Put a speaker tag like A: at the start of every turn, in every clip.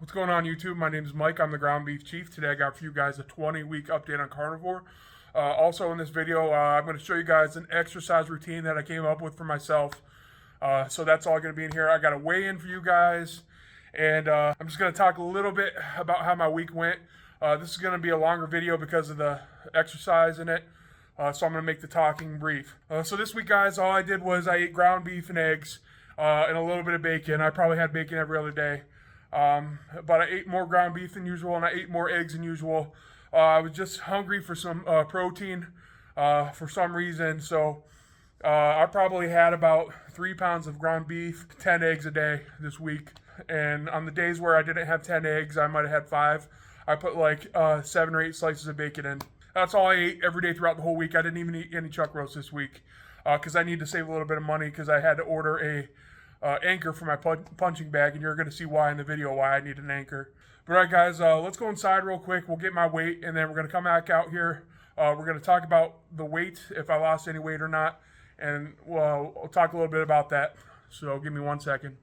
A: What's going on YouTube? My name is Mike. I'm the Ground Beef Chief. Today I got for you guys a 20-week update on Carnivore. Also in this video, I'm going to show you guys an exercise routine that I came up with for myself. So that's all going to be in here. I got a weigh-in for you guys. And I'm just going to talk a little bit about how my week went. This is going to be a longer video because of the exercise in it. So I'm going to make the talking brief. So this week, guys, all I did was I ate ground beef and eggs and a little bit of bacon. I probably had bacon every other day. But I ate more ground beef than usual and I ate more eggs than usual. I was just hungry for some protein for some reason. So I probably had about 3 pounds of ground beef, 10 eggs a day this week. And on the days where I didn't have 10 eggs, I might have had 5. I put like 7 or 8 slices of bacon in. That's all I ate every day throughout the whole week. I didn't even eat any chuck roast this week because I need to save a little bit of money because I had to order a anchor for my punching bag, and you're going to see why in the video why I need an anchor. But all right, guys, let's go inside real quick. We'll get my weight, and then we're going to come back out here. We're going to talk about the weight, if I lost any weight or not, and we'll talk a little bit about that. So give me 1 second.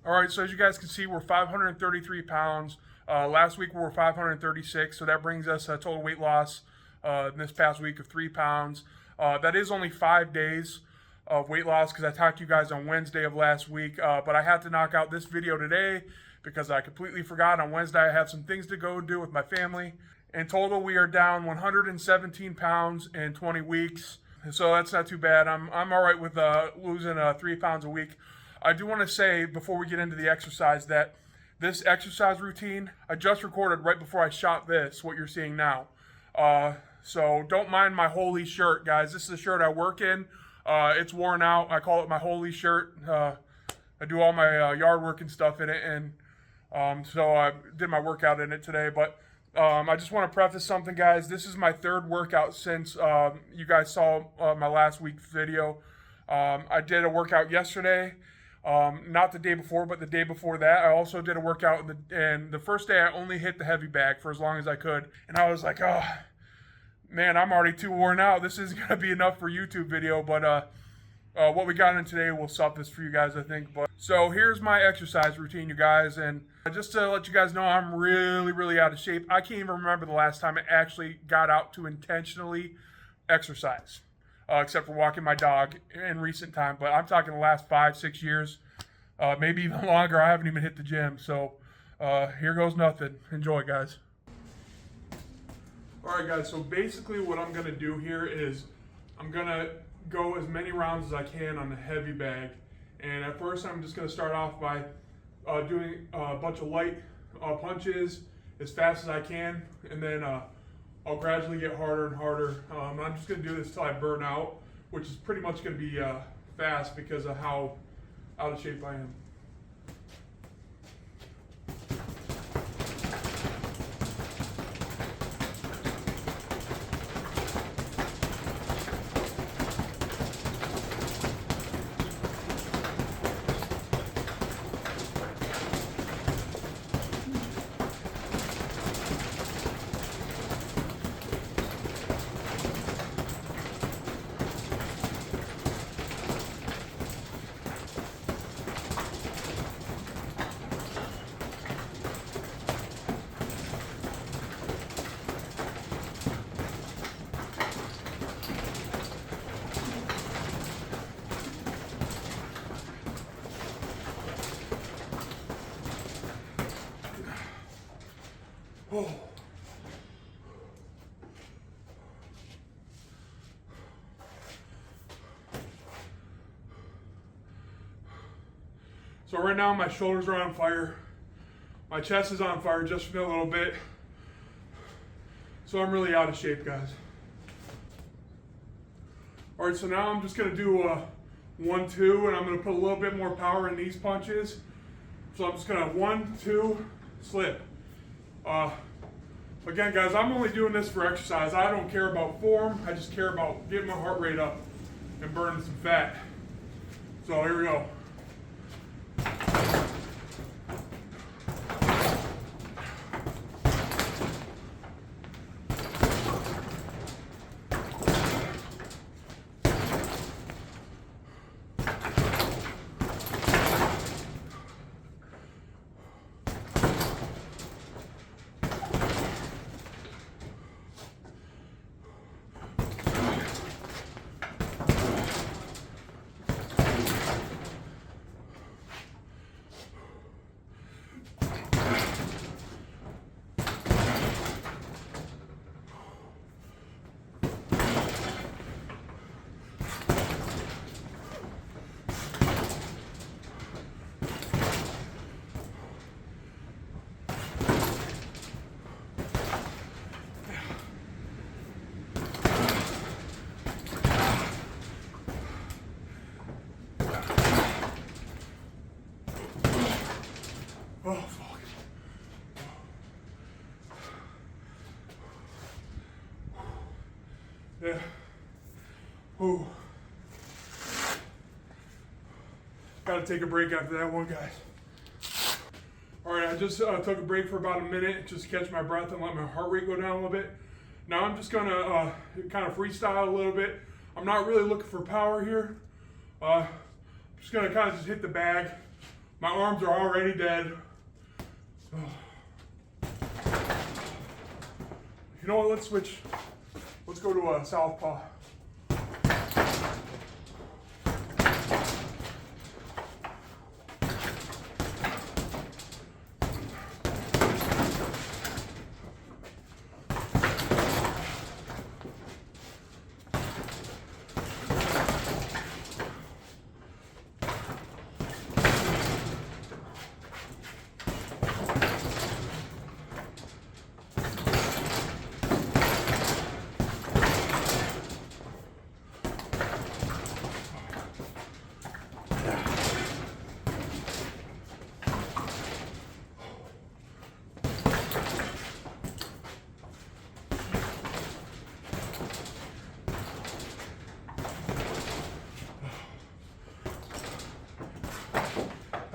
A: All right, so as you guys can see, we're 533 pounds. Last week we were 536, so that brings us a total weight loss in this past week of 3 pounds. That is only 5 days of weight loss because I talked to you guys on Wednesday of last week, but I had to knock out this video today because I completely forgot. On Wednesday I have some things to go do with my family. In total, we are down 117 pounds in 20 weeks, so that's not too bad. I'm all right with losing 3 pounds a week. I do want to say before we get into the exercise that this exercise routine I just recorded right before I shot this, what you're seeing now. So don't mind my holy shirt, guys. This is a shirt I work in. It's worn out. I call it my holy shirt. I do all my yard work and stuff in it, and so I did my workout in it today. But I just want to preface something, guys. This is my 3rd workout since you guys saw my last week's video. I did a workout yesterday. Not the day before, but the day before that. I also did a workout, and the first day I only hit the heavy bag for as long as I could. And I was like, oh, man, I'm already too worn out. This isn't going to be enough for a YouTube video, but what we got in today will suffice for you guys, I think. But so here's my exercise routine, you guys. And just to let you guys know, I'm really, really out of shape. I can't even remember the last time I actually got out to intentionally exercise. Except for walking my dog in recent time. But I'm talking the last 5-6 years, maybe even longer. I haven't even hit the gym. So here goes nothing. Enjoy, guys. All right, guys. So basically what I'm going to do here is I'm going to go as many rounds as I can on the heavy bag. And at first I'm just going to start off by doing a bunch of light punches as fast as I can. And then I'll gradually get harder and harder. I'm just going to do this till I burn out, which is pretty much going to be fast because of how out of shape I am. Oh. So right now my shoulders are on fire. My chest is on fire just for a little bit. So I'm really out of shape, guys. All right, so now I'm just gonna do a 1-2, and I'm gonna put a little bit more power in these punches. So I'm just gonna 1-2, slip. Again, guys, I'm only doing this for exercise. I don't care about form. I just care about getting my heart rate up and burning some fat. So here we go. Oh, fuck. Yeah. Ooh. Gotta take a break after that one, guys. All right, I just took a break for about a minute just to catch my breath and let my heart rate go down a little bit. Now I'm just gonna kind of freestyle a little bit. I'm not really looking for power here. I'm just gonna kind of just hit the bag. My arms are already dead. You know what, let's switch. Let's go to a southpaw.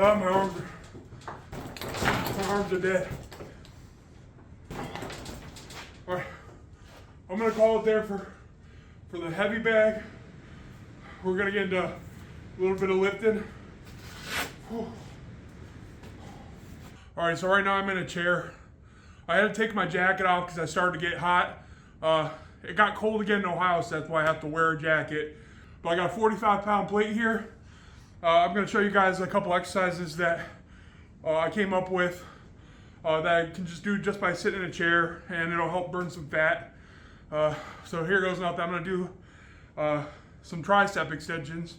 A: Oh, my arms are dead. All right, I'm gonna call it there for the heavy bag. We're gonna get into a little bit of lifting. Whew. All right, so right now I'm in a chair. I had to take my jacket off because I started to get hot. It got cold again in Ohio, so that's why I have to wear a jacket. But I got a 45-pound plate here. I'm going to show you guys a couple exercises that I came up with that I can just do just by sitting in a chair, and it'll help burn some fat. So here goes nothing. I'm going to do some tricep extensions.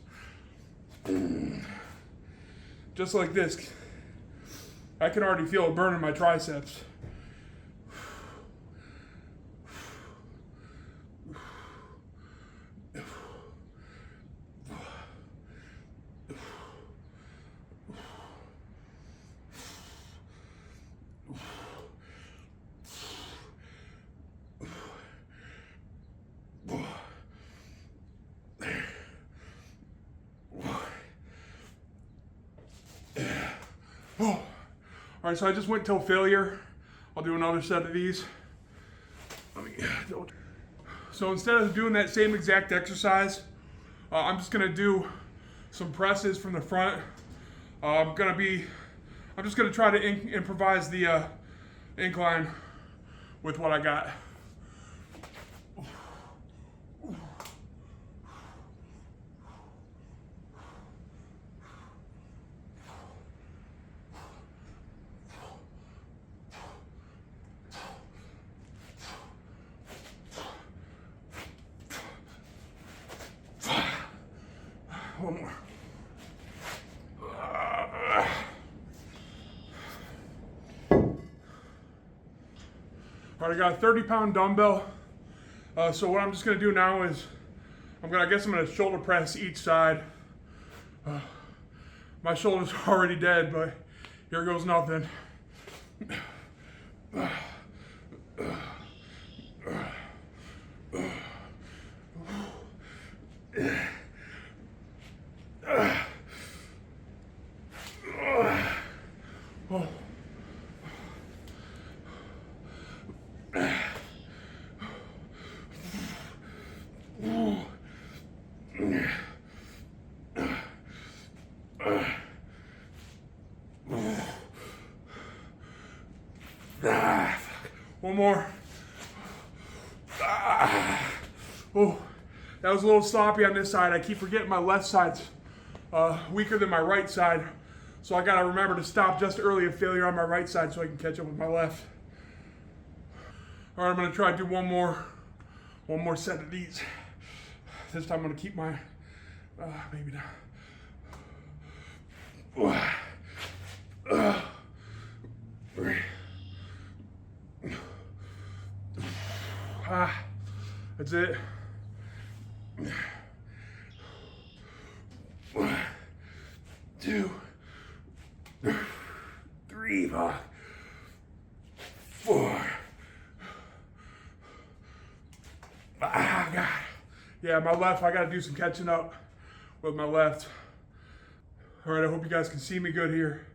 A: Just like this. I can already feel it burning my triceps. Oh. All right, so I just went till failure. I'll do another set of these. So instead of doing that same exact exercise, I'm just gonna do some presses from the front. I'm just gonna try to improvise the incline with what I got. One more. All right, I got a 30-pound dumbbell. So what I'm just gonna do now is, I guess I'm gonna shoulder press each side. My shoulder's already dead, but here goes nothing. One more. Oh, that was a little sloppy on this side. I keep forgetting my left side's weaker than my right side. So I gotta remember to stop just early of failure on my right side so I can catch up with my left. All right, I'm gonna try to do one more set of these. This time I'm gonna keep my, maybe not. That's it. 1, 2, 3, 4. God. Yeah, my left, I gotta do some catching up with my left. All right, I hope you guys can see me good here.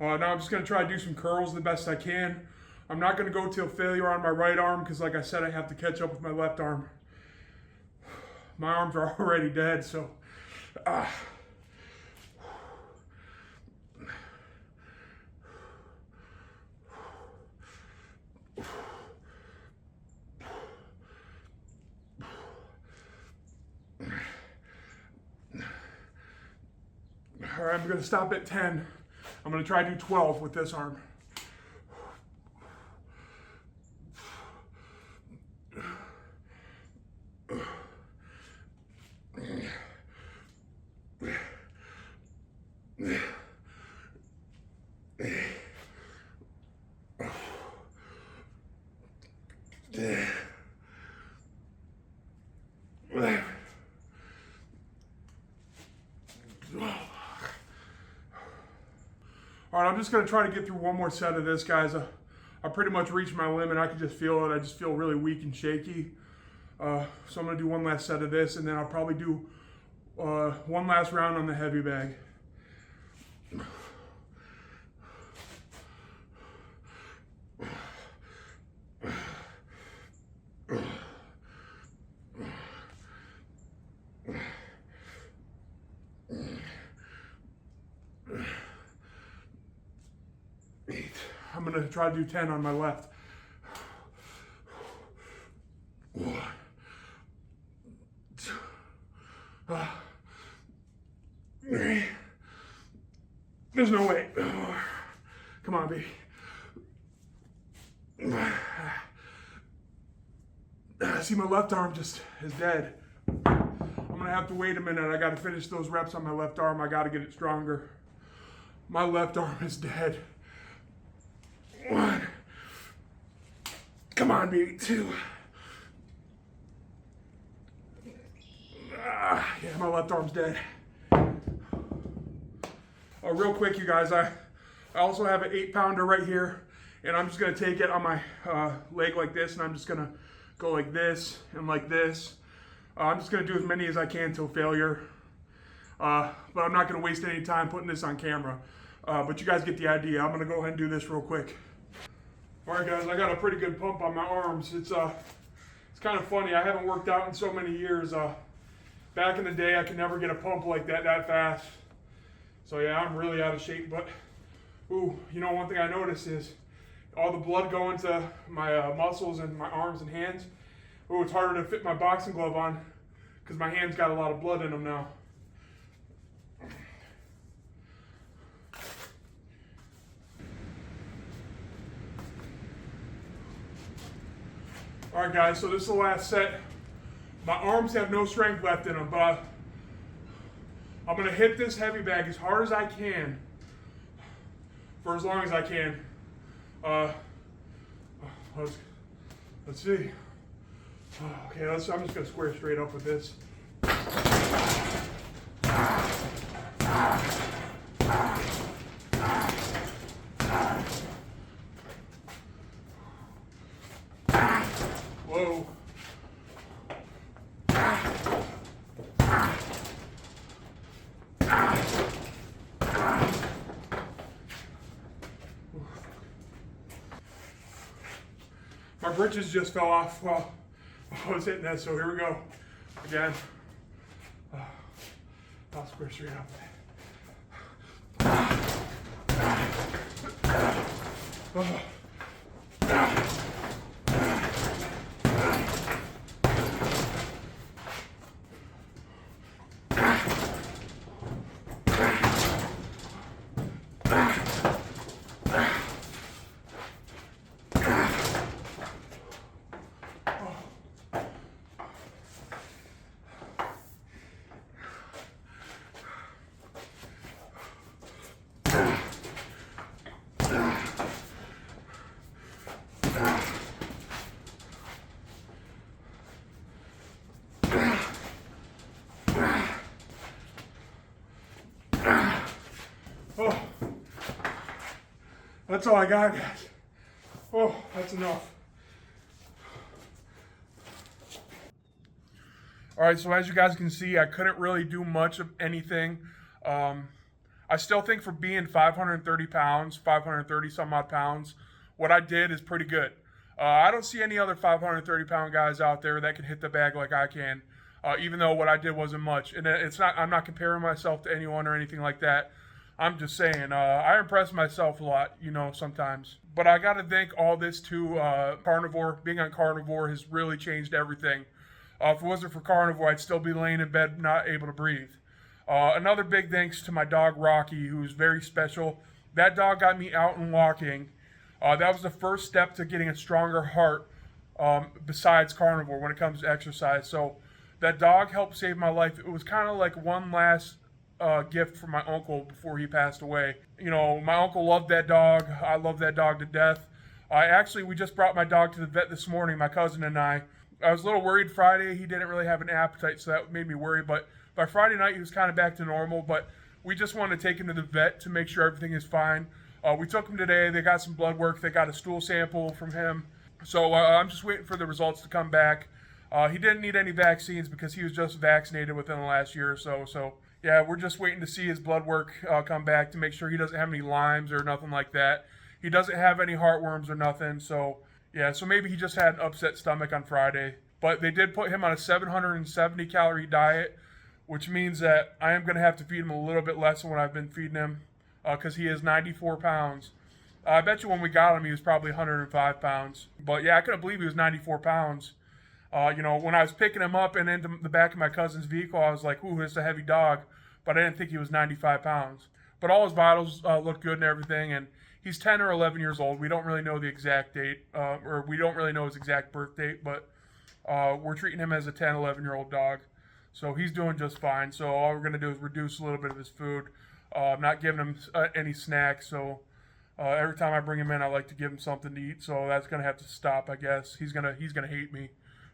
A: Now I'm just gonna try to do some curls the best I can. I'm not gonna go till failure on my right arm because like I said, I have to catch up with my left arm. My arms are already dead, so. All right, I'm gonna stop at 10. I'm gonna try to do 12 with this arm. All right, I'm just gonna try to get through one more set of this, guys. I pretty much reached my limit. I can just feel it. I just feel really weak and shaky. So I'm gonna do one last set of this, and then I'll probably do one last round on the heavy bag. I'm gonna try to do 10 on my left. 1, 2, 3. There's no way. Come on, baby. See, my left arm just is dead. I'm gonna have to wait a minute. I gotta finish those reps on my left arm. I gotta get it stronger. My left arm is dead. 1. Come on, baby. 2. Yeah, my left arm's dead. Real quick, you guys, I also have an 8-pounder right here, and I'm just gonna take it on my leg like this, and I'm just gonna go like this and like this. I'm just gonna do as many as I can till failure, but I'm not gonna waste any time putting this on camera. But you guys get the idea. I'm gonna go ahead and do this real quick. All right, guys, I got a pretty good pump on my arms. It's kind of funny. I haven't worked out in so many years. Back in the day, I could never get a pump like that fast. So yeah, I'm really out of shape. But ooh, you know, one thing I noticed is all the blood going to my muscles and my arms and hands. Ooh, it's harder to fit my boxing glove on because my hands got a lot of blood in them now. All right, guys, so this is the last set. My arms have no strength left in them, but I'm gonna hit this heavy bag as hard as I can for as long as I can. Let's see. Okay, I'm just gonna square straight up with this. Whoa. My britches just fell off while I was hitting that, so here we go. Again. I'll square straight up. That's all I got, guys. Oh, that's enough. All right, so as you guys can see, I couldn't really do much of anything. I still think for being 530 pounds, 530 some odd pounds, what I did is pretty good. I don't see any other 530 pound guys out there that can hit the bag like I can, even though what I did wasn't much. And it's not, I'm not comparing myself to anyone or anything like that. I'm just saying, I impress myself a lot, you know, sometimes. But I got to thank all this to Carnivore. Being on Carnivore has really changed everything. If it wasn't for Carnivore, I'd still be laying in bed not able to breathe. Another big thanks to my dog Rocky, who's very special. That dog got me out and walking. That was the first step to getting a stronger heart besides Carnivore when it comes to exercise. So that dog helped save my life. It was kind of like one last gift from my uncle before he passed away. You know, my uncle loved that dog. I love that dog to death. We just brought my dog to the vet this morning, my cousin and I. I was a little worried Friday. He didn't really have an appetite, so that made me worry. But by Friday night, he was kind of back to normal. But we just wanted to take him to the vet to make sure everything is fine. We took him today. They got some blood work. They got a stool sample from him. So I'm just waiting for the results to come back. He didn't need any vaccines because he was just vaccinated within the last year or so. So, yeah, we're just waiting to see his blood work come back to make sure he doesn't have any Lymes or nothing like that. He doesn't have any heartworms or nothing. So, yeah, so maybe he just had an upset stomach on Friday. But they did put him on a 770 calorie diet, which means that I am going to have to feed him a little bit less than what I've been feeding him because he is 94 pounds. I bet you when we got him, he was probably 105 pounds. But yeah, I couldn't believe he was 94 pounds. You know, when I was picking him up and into the back of my cousin's vehicle, I was like, ooh, it's a heavy dog. But I didn't think he was 95 pounds. But all his vitals look good and everything. And he's 10 or 11 years old. We don't really know the exact date, or we don't really know his exact birth date. But we're treating him as a 10, 11-year-old dog. So he's doing just fine. So all we're going to do is reduce a little bit of his food. I'm not giving him any snacks. So every time I bring him in, I like to give him something to eat. So that's going to have to stop, I guess. He's gonna hate me,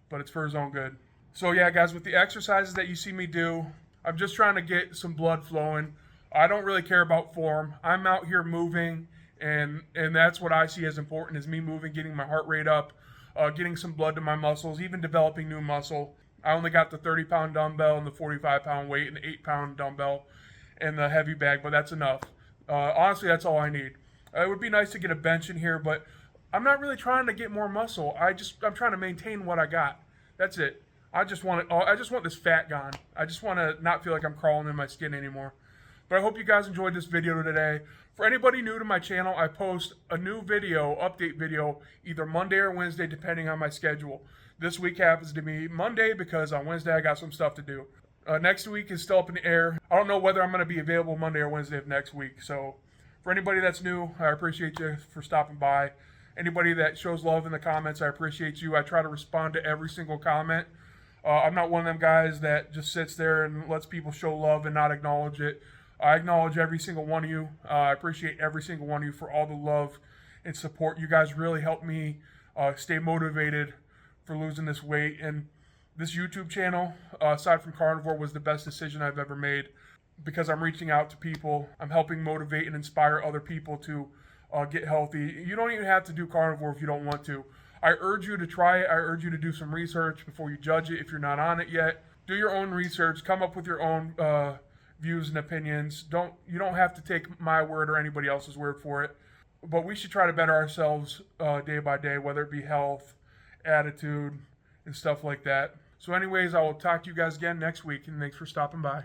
A: but it's for his own good. So yeah, guys, with the exercises that you see me do, I'm just trying to get some blood flowing. I don't really care about form. I'm out here moving, and that's what I see as important, is me moving, getting my heart rate up, getting some blood to my muscles, even developing new muscle. I only got the 30-pound dumbbell and the 45-pound weight and the 8-pound dumbbell and the heavy bag, but that's enough. Honestly, that's all I need. It would be nice to get a bench in here, but I'm not really trying to get more muscle. I'm trying to maintain what I got. That's it. I just want this fat gone. I just want to not feel like I'm crawling in my skin anymore. But I hope you guys enjoyed this video today. For anybody new to my channel, I post a new video, update video, either Monday or Wednesday, depending on my schedule. This week happens to be Monday because on Wednesday I got some stuff to do. Next week is still up in the air. I don't know whether I'm going to be available Monday or Wednesday of next week. So for anybody that's new, I appreciate you for stopping by. Anybody that shows love in the comments, I appreciate you. I try to respond to every single comment. I'm not one of them guys that just sits there and lets people show love and not acknowledge it. I acknowledge every single one of you. I appreciate every single one of you for all the love and support. You guys really help me stay motivated for losing this weight. And this YouTube channel, aside from Carnivore, was the best decision I've ever made because I'm reaching out to people. I'm helping motivate and inspire other people to get healthy. You don't even have to do Carnivore if you don't want to. I urge you to try it. I urge you to do some research before you judge it if you're not on it yet. Do your own research. Come up with your own views and opinions. You don't have to take my word or anybody else's word for it. But we should try to better ourselves day by day, whether it be health, attitude, and stuff like that. So anyways, I will talk to you guys again next week, and thanks for stopping by.